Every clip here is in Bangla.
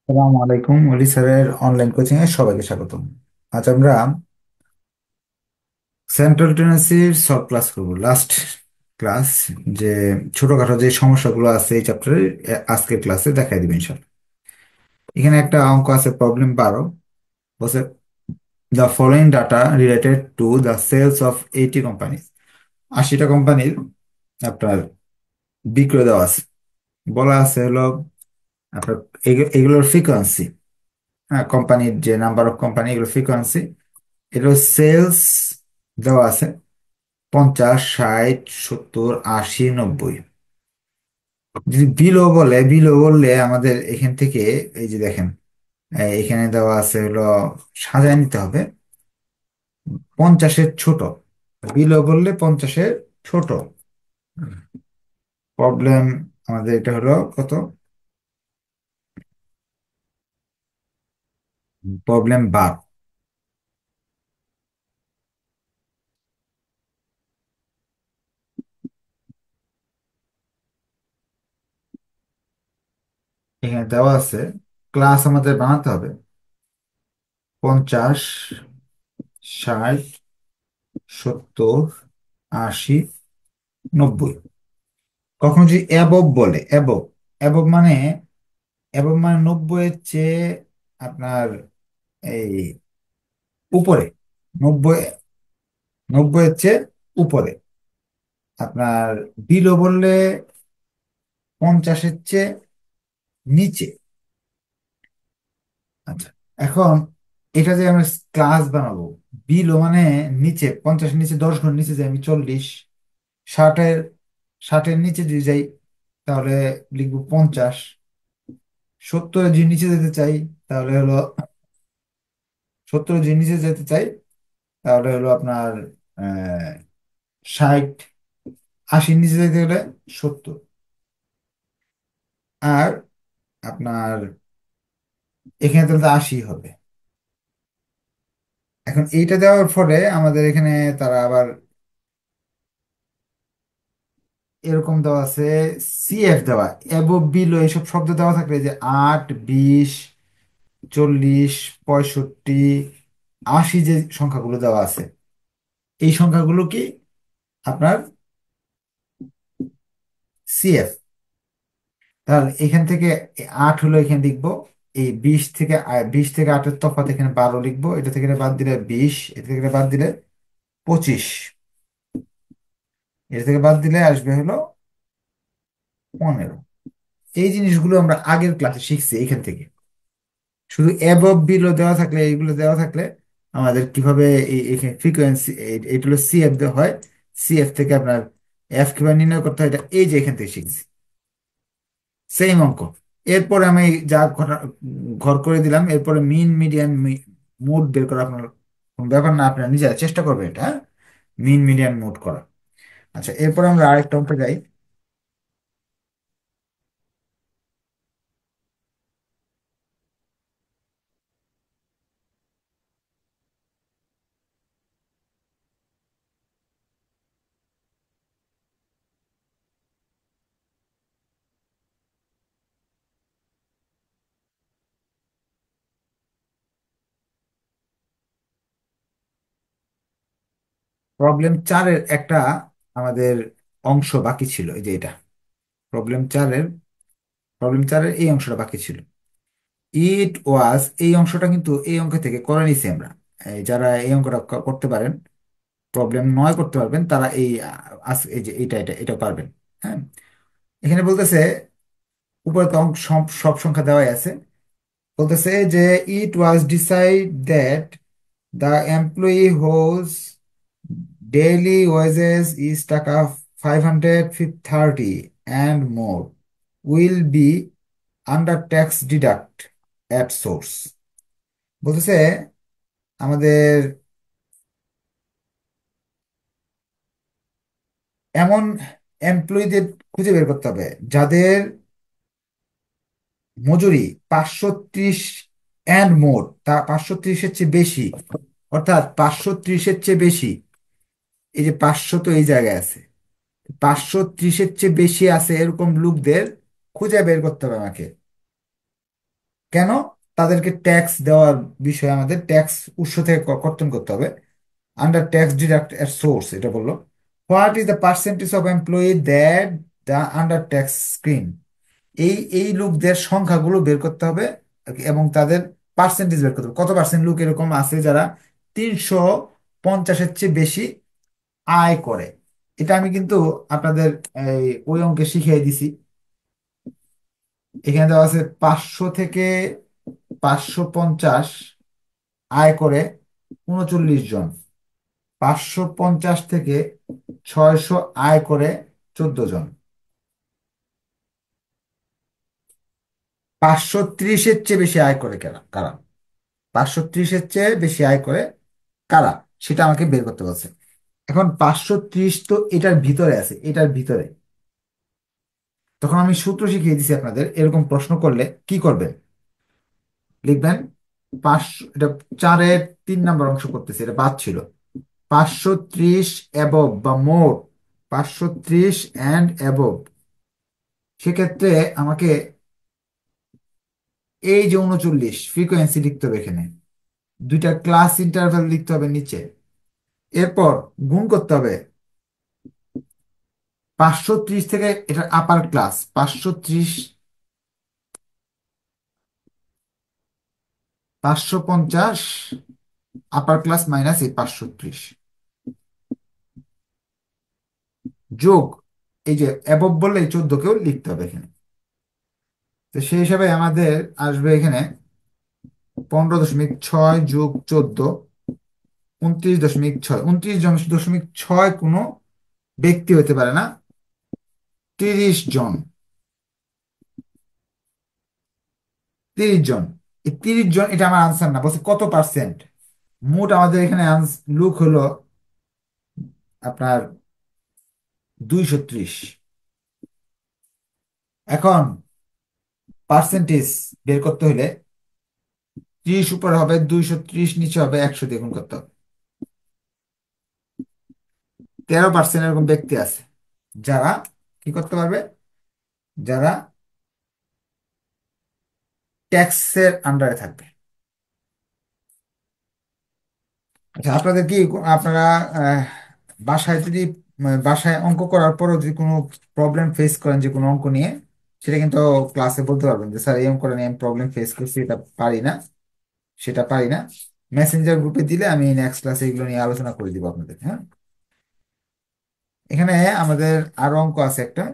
আসসালামু আলাইকুম, অলি স্যারের অনলাইন কোচিং এ সবাইকে স্বাগতম। আজ আমরা সেন্ট্রাল টেনেসির সলভ ক্লাস করব, লাস্ট ক্লাস। যে ছোটখাটো যে সমস্যাগুলো আছে এই চ্যাপ্টারে আজকের ক্লাসে দেখাই দিবেন ইনশাল্লাহ। এখানে একটা অঙ্ক আছে, প্রবলেম 12। বলছে the following data related to the sales of 80 company. 80টা কোম্পানির আপনার বিক্রয় দেওয়া আছে। বলা আছে হলো আপনার এগুলোর ফ্রিকোয়েন্সি, হ্যাঁ, কোম্পানির যে নাম্বার অফ কোম্পানি, এগুলো ফ্রিকোয়েন্সি। এটা সেলস দেওয়া আছে 50, 60, 70, 80, 90। যদি বিলো বললে আমাদের এখান থেকে, এই যে দেখেন, এখানে দেওয়া আছে হলো সাজায় নিতে হবে 50-এর ছোট। বিলো বললে 50-এর ছোট। প্রবলেম আমাদের এটা হলো কত, প্রবলেম 12। এখানে দেওয়া আছে ক্লাস আমাদের বানাতে হবে 50, 60, 70, 80, 90। কখন যদি অ্যাবভ বলে, অ্যাবভ, অ্যাবভ মানে অ্যাবভ মানে 90-এর চেয়ে আপনার এই উপরে, 90, 90-এর চেয়ে উপরে। আপনার বিলো বললে 50-এর চেয়ে নিচে। আচ্ছা, এখন এটা যে আমরা ক্লাস বানাবো, বিলো মানে নিচে, 50-এর নিচে 10 ঘর নিচে যাই আমি 40, 60-এর 60-এর নিচে যদি যাই তাহলে লিখবো 50, 70-এর যদি নিচে যেতে চাই তাহলে হলো 70-এর যদি নিচে যেতে চাই তাহলে হলো আপনার 60, 80-র নিচে যেতে গেলে 70। আর আপনার এখানে তাহলে তো 80 হবে। এখন এইটা দেওয়ার ফলে আমাদের এখানে তারা আবার এরকম দেওয়া আছে, সিএফ দেওয়া, এবো বিলো এইসব শব্দ দেওয়া থাকলে, যে 8, 20, 40, 65, 80 যে সংখ্যাগুলো দেওয়া আছে, এই সংখ্যাগুলো কি আপনার সিএফ। তাহলে এখান থেকে 8 হলো, এখানে লিখবো এই 20 থেকে 8-এর তফাৎ, এখানে 12 লিখবো। এটা থেকে বাদ দিলে 20, এটা থেকে বাদ দিলে 25, এটা থেকে বাদ দিলে আসবে হলো 15। এই জিনিসগুলো আমরা আগের ক্লাসে শিখছি এখান থেকে। শুধু অ্যাবভ বিলো দেওয়া থাকলে, এইগুলো দেওয়া থাকলে আমাদের কিভাবে এখানে ফ্রিকোয়েন্সি, এটা হলো সিএফ দেওয়া হয়, সিএফ থেকে আপনার এফ কিভাবে নির্ণয় করতে হয়, এটা এই যে এখান থেকে শিখছি, সেম অঙ্ক। এরপরে আমি যা ঘর করে দিলাম, এরপরে মিন মিডিয়ান মুড বের করা আপনার কোনো ব্যাপার না, আপনারা নিজেরা চেষ্টা করবেন এটা, মিন মিডিয়ান মুড করা। আচ্ছা, এরপর আমরা আরেকটা অঙ্কে যাই। প্রবলেম 4-এর একটা আমাদের অংশ বাকি ছিল, এই যে এটা প্রবলেম চারের, প্রবলেম 4-এর এই অংশটা বাকি ছিল। ইট ওয়াজ, এই অংশটা কিন্তু এই অঙ্ক থেকে করে নিছি আমরা। এই যারা এই অঙ্কটা করতে পারেন, প্রবলেম 9 করতে পারবেন, তারা এই এই যে এটা পারবেন। হ্যাঁ, এখানে বলতেছে, উপরে তো সব সংখ্যা দেওয়াই আছে। বলতেছে যে it was decide that the employee whose daily wages is টাকা 530 and more will be under tax deduct at source. বলতেছে আমাদের এমন এমপ্লয়ীদের খুঁজে বের করতে হবে যাদের মজুরি 530 অ্যান্ড মোর, তা 530-এর চেয়ে বেশি, অর্থাৎ 530-এর চেয়ে বেশি। এই যে 500 তো এই জায়গায় আছে, 530-এর চেয়ে বেশি আছে এরকম লোকদের খুঁজে বের করতে হবে আমাকে। কেন? তাদেরকে ট্যাক্স দেওয়ার বিষয়ে আমাদের ট্যাক্স উৎস থেকে কর্তন করতে হবে। আন্ডার ট্যাক্স ডিডাক্ট এর সোর্স এটা বললো, what is the percentage of employee that the under tax scream. এই লোকদের সংখ্যাগুলো বের করতে হবে এবং তাদের পার্সেন্টেজ বের করতে হবে, কত পার্সেন্ট লোক এরকম আছে যারা 350-এর চেয়ে বেশি আয় করে। এটা আমি কিন্তু আপনাদের ওই অঙ্কে শিখিয়ে দিছি। এখানে দেওয়া আছে 500 থেকে 550 আয় করে 39 জন, 550 থেকে 600 আয় করে 14 জন, 530-এর চেয়ে বেশি আয় করে কারা কারা, 530-এর চেয়ে বেশি আয় করে কারা, সেটা আমাকে বের করতে বলছে। এখন 530 তো এটার ভিতরে আছে, এটার ভিতরে। তখন আমি সূত্র শিখিয়ে দিছি আপনাদের, এরকম প্রশ্ন করলে কি করবেন, লিখবেন 500, এটা 4-এর 3 নম্বর অংশ করতেছে, এটা বাদ ছিল। 530 অ্যাবভ বা মোর, 530 অ্যান্ড অ্যাবভ, সেক্ষেত্রে আমাকে এই যে 39 ফ্রিকোয়েন্সি লিখতে হবে এখানে, দুইটা ক্লাস ইন্টারভ্যাল লিখতে হবে নিচে, এরপর গুণ করতে হবে 530 থেকে, এটা upper class 530, 550 upper class minus এই 530 যোগ এই যে অ্যাবভ বললে এই 14 কেও লিখতে হবে এখানে। তো সেই হিসাবে আমাদের আসবে এখানে 15.6 যোগ 14, 29.6, 29.6 কোনো ব্যক্তি হতে পারে না, 30 জন, 30 জন। এই 30 জন এটা আমার আনসার না, বলছে কত পার্সেন্ট। মোট আমাদের এখানে লুক হলো আপনার 230। এখন পার্সেন্টেজ বের করতে হলে 30 উপরে হবে 230, নিচে হবে 100 দিয়ে গুণ করতে হবে। 13% এরকম ব্যক্তি আছে যারা কি করতে পারবে, যারা ট্যাক্সের আন্ডারে থাকবে। আচ্ছা, আপনাদের কি আপনারা আহ, বাসায় যদি বাসায় অঙ্ক করার পরও যদি কোনো প্রবলেম ফেস করেন যে কোনো অঙ্ক নিয়ে, সেটা কিন্তু ক্লাসে বলতে পারবেন যে স্যার এই অঙ্কটা নিয়ে আমি প্রবলেম ফেস করছি, এটা পারি না, সেটা পারি না। মেসেঞ্জার গ্রুপে দিলে আমি নেক্সট ক্লাসে এগুলো নিয়ে আলোচনা করে দিব আপনাদের। হ্যাঁ, এখানে আমাদের আরো অঙ্ক আছে একটা,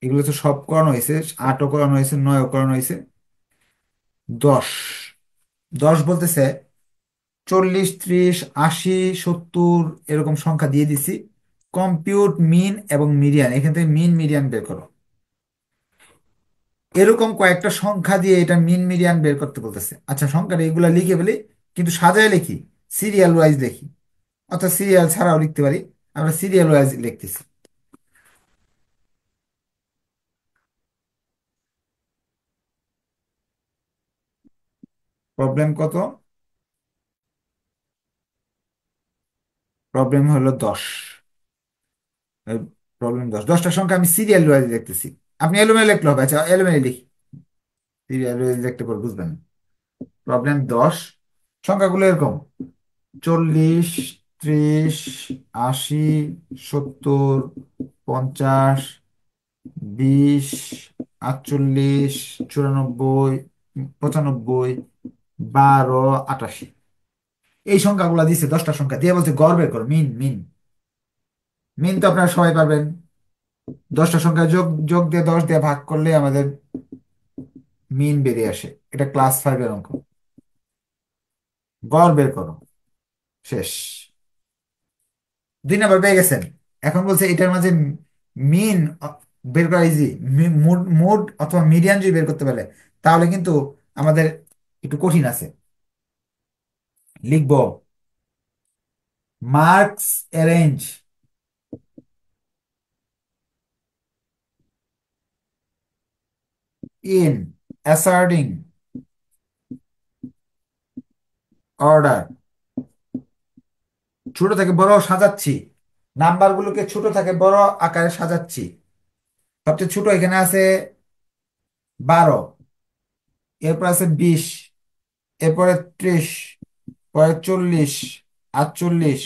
এগুলো তো সব করানো হয়েছে, 8ও করানো হয়েছে, 9ও করানো হয়েছে। 10, 10 বলতেছে 40, 30, 80, 70 এরকম সংখ্যা দিয়ে দিছি, কম্পিউট মিন এবং মিডিয়ান, এখান থেকে মিন মিডিয়ান বের করো। এরকম কয়েকটা সংখ্যা দিয়ে এটা মিন মিডিয়ান বের করতে বলতেছে। আচ্ছা, সংখ্যাটা এগুলা লিখে ফেলি, কিন্তু সাজায় লিখি, সিরিয়াল ওয়াইজ লিখি, অর্থাৎ সিরিয়াল ছাড়াও লিখতে পারি, আমরা সিরিয়াল ওয়াইজ লিখতেছি। প্রবলেম কত? প্রবলেম হলো 10। প্রবলেম 10, 10টা সংখ্যা আমি সিরিয়াল ওয়াইজ লিখতেছি। আপনি এলোমেলো লিখলে হবে, আচ্ছা এলোমেলো লিখি, সিরিয়াল ওয়াইজ লিখতে পর বুঝবেন। প্রবলেম 10, সংখ্যাগুলো এরকম: 40, 30, 80, 70, 50, 20, 48, 94, 95, 12, 88, এই সংখ্যাগুলো দিছে। 10টা সংখ্যা দিয়ে বলছে গড় বের করো, মিন মিন। মিন তো আপনারা সবাই পারবেন, 10টা সংখ্যা যোগ যোগ দিয়ে 10 দিয়ে ভাগ করলে আমাদের মিন বেরিয়ে আসে। এটা ক্লাস 5-এর অঙ্ক। গড় বের করো, শেষ। 2 নাম্বার পেয়ে গেছেন। এখন বলছে এটার মাঝে মিন বের করা ইজি, মুড মুড অথবা মিডিয়ান যদি বের করতে পারে তাহলে কিন্তু আমাদের একটু কঠিন আছে। লিখবো মার্কস অ্যারেঞ্জ ইন অ্যাসার্ডিং অর্ডার, ছোট থেকে বড় সাজাচ্ছি, নাম্বারগুলোকে ছোট থেকে বড় আকারে সাজাচ্ছি। সবচেয়ে ছোট এখানে আছে 12, এরপর আছে 20, এরপরে 30, পরে 40, 48,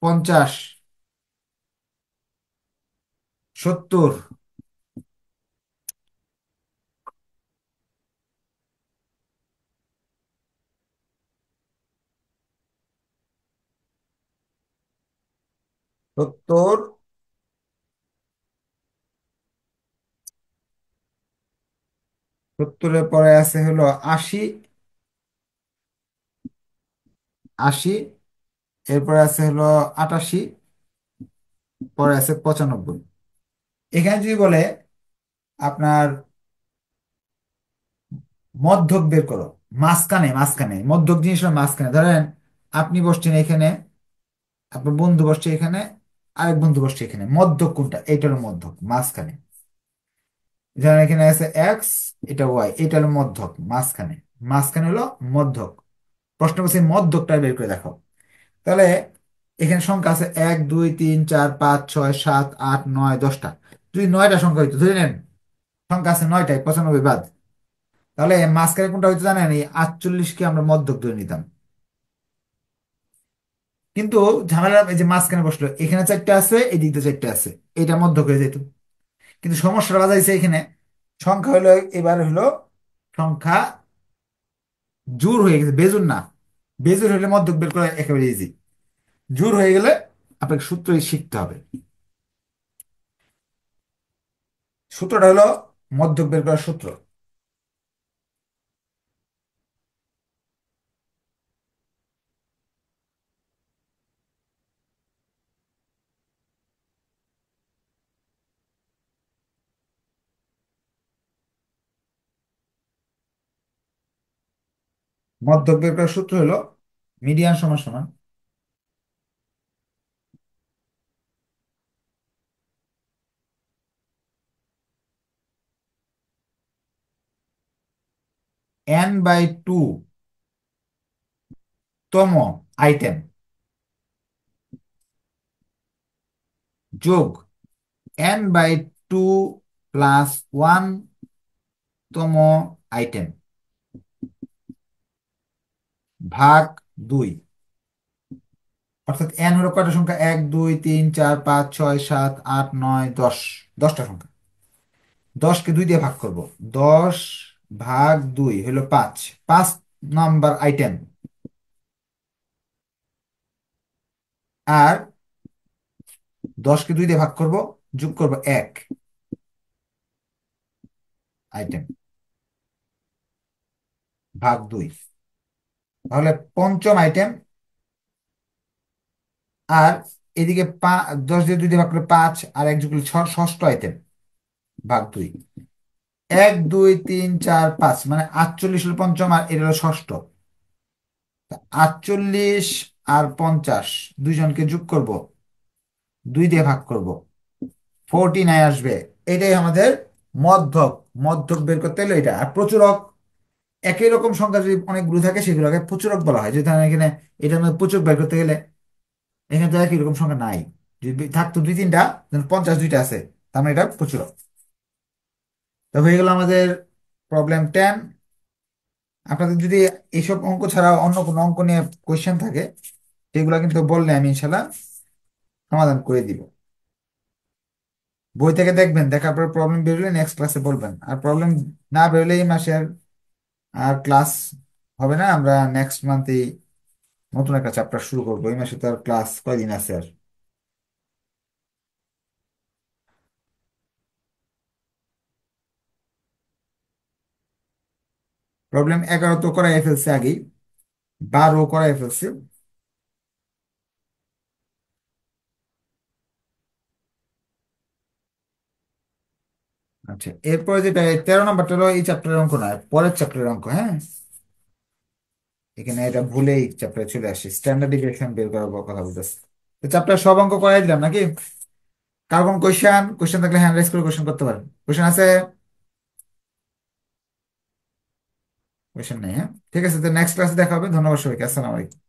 50, 70, 70, 70-এর পরে আছে হলো 80, 80, এরপরে আছে হলো 88, পরে আছে 95। এখানে যদি বলে আপনার মধ্যক বের করো, মাঝখানে মাঝখানে মধ্যক জিনিস হলো মাঝখানে, ধরেন আপনি বসছেন এখানে, আপনার বন্ধু বসছে এখানে, আরেক বন্ধু বসছে এখানে, মধ্যক কোনটা? এইটা হলো মধ্যক, মাঝখানে। ধরেন এখানে আছে এক্স, এটা ওয়াই, এটা হলো মধ্যক, মাঝখানে। মাঝখানে হলো মধ্যক। প্রশ্ন করছে মধ্যকটা বের করে দেখো। তাহলে এখানে সংখ্যা আছে 1 2 3 4 5 6 7 8 9 10টা। যদি 9টা সংখ্যা হইতো, ধরে নেন সংখ্যা আছে 9টায়, 95 বাদ, তাহলে মাঝখানে কোনটা হইতো জানেন? এই 48কে আমরা মধ্যক ধরে নিতাম। কিন্তু ঝামেলা এই যে মাঝখানে বসলো, এখানে 4টা আছে, এই দিকটা 4টা আছে, এটা মধ্যক হয়ে যেত। কিন্তু সমস্যাটা বাজাইছে এখানে, সংখ্যা হলো এবার হলো সংখ্যা জোড় হয়ে গেছে, বেজোড় না। বেজোড় হলে মধ্যক বের করা একেবারে ইজি। জোড় হয়ে গেলে আপনাকে সূত্র শিখতে হবে। সূত্রটা হলো মধ্যক বের করার সূত্র। মধ্যক বের করার সূত্র হলো মিডিয়ান সমান সমান n/2 তম আইটেম যোগ n/2 প্লাস 1 তম আইটেম ভাগ 2। অর্থাৎ এন হলো কয়টা সংখ্যা? 1 2 3 4 5 6 7 8 9 10, 10টা সংখ্যা। 10কে 2 দিয়ে ভাগ করব, 10/2 হলো 5, 5 নাম্বার আইটেম। আর 10কে 2 দিয়ে ভাগ করব, যোগ করব 1 আইটেম ভাগ 2, তাহলে পঞ্চম আইটেম। আর এদিকে 10 দিয়ে 2 দিয়ে ভাগ করলে 5, আর 1 যোগ করলে ষষ্ঠ আইটেম ভাগ 2। 1 2 3 4 5 মানে 48 হলো পঞ্চম, আর এটা হলো ষষ্ঠ। 48 আর 50 দুইজনকে যোগ করব, 2 দিয়ে ভাগ করব, 49 আসবে। এটাই আমাদের মধ্যক। মধ্যক বের করতে হলে এটা। আর প্রচুরক, একই রকম সংখ্যা যদি অনেকগুলো থাকে সেগুলোকে প্রচুরক বলা হয়। যদি ধরেন এখানে এটার মধ্যে প্রচুরক বের করতে গেলে, এখানে তো একই রকম সংখ্যা নাই, যদি থাকতো 2 3টা, 50 দুইটা আছে, তার মানে এটা প্রচুরক। তো হয়ে গেল আমাদের প্রবলেম 10। আপনাদের যদি এইসব অঙ্ক ছাড়া অন্য কোনো অঙ্ক নিয়ে কোয়েশ্চেন থাকে, সেগুলো কিন্তু বললে আমি ইনশাল্লাহ সমাধান করে দিব। বই থেকে দেখবেন, দেখার পর প্রবলেম বেরোলে নেক্সট ক্লাসে বলবেন। আর প্রবলেম না বেরোলে এই মাসে আর ক্লাস হবে না। আমরা নেক্সট মান্থে নতুন একটা চ্যাপ্টার শুরু করবো। এই মাসে তো আর ক্লাস কয়দিন আছে আর। প্রবলেম 11 তো করাই ফেলছে আগেই, 12 করাই ফেলছে। আচ্ছা, এরপরে যেটা 13 নম্বরটা হলো এই চ্যাপ্টারের অঙ্ক না, পরের চ্যাপ্টারের অঙ্ক। হ্যাঁ, এখানে এটা ভুলেই চ্যাপ্টারে চলে আসে, স্ট্যান্ডার্ড ডিভিয়েশন বের করার কথা বলতেছে। তো চ্যাপ্টার সব অঙ্ক করাই দিলাম নাকি? কার কোন কোয়েশ্চেন কোয়েশ্চেন থাকলে হ্যান্ড রাইজ করে কোয়েশ্চেন করতে পারেন। কোয়েশ্চেন আছে? কোয়েশ্চেন নেই? হ্যাঁ, ঠিক আছে, তো নেক্সট ক্লাসে দেখা হবে। ধন্যবাদ সবাইকে। আসসালামু আলাইকুম।